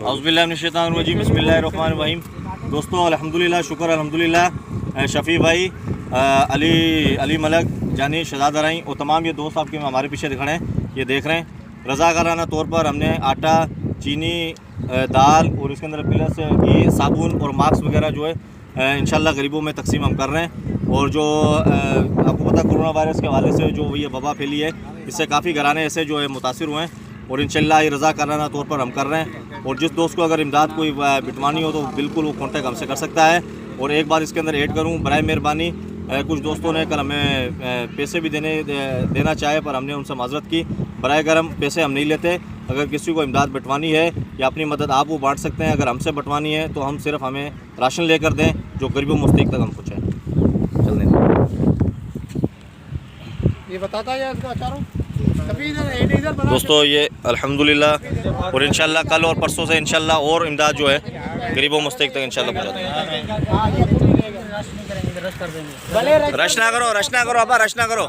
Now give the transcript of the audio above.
औज़ुबिल्लाहिमिनश्शैतानिर्रजीम बिस्मिल्लाहिर्रहमानिर्रहीम। दोस्तों अल्हम्दुलिल्लाह, शुक्र अल्हम्दुलिल्लाह, शफ़ी भाई, अली मलक, जानी शहजाद राई और तमाम ये दोस्त आपके हमारे पीछे खड़े हैं, ये देख रहे हैं। रज़ाकाराना तौर पर हमने आटा, चीनी, दाल और इसके अंदर प्लस घी, साबुन और मास्क वगैरह जो है इंशाल्लाह गरीबों में तकसीम हम कर रहे हैं। और जो आपको पता कोरोना वायरस के हवाले से जो ये वबा फैली है, इससे काफ़ी घराने ऐसे जो है मुतासिर हुए हैं और इंशाल्लाह ये रज़ाकाराना तौर पर हम कर रहे हैं। और जिस दोस्त को अगर इमदाद कोई बिटवानी हो तो बिल्कुल वो कॉन्टेक्ट हमसे कर सकता है। और एक बार इसके अंदर ऐड करूँ, बराए मेहरबानी, कुछ दोस्तों ने कल हमें पैसे भी देना चाहे पर हमने उनसे माजरत की। बराए करम पैसे हम नहीं लेते। अगर किसी को इमदाद बंटवानी है या अपनी मदद आप वो बांट सकते हैं। अगर हमसे बंटवानी है तो हम सिर्फ हमें राशन लेकर दें जो गरीबों मुस्तहिक तक हम पहुँचाएँ। चलने ये बताता है दोस्तों, ये अल्हम्दुलिल्लाह और इंशाल्लाह कल और परसों से इंशाल्लाह और इमदाद जो है गरीबों मुस्तहिक तक इंशाल्लाह पहुँचा देंगे। रश ना करो, अब्बा रश ना करो।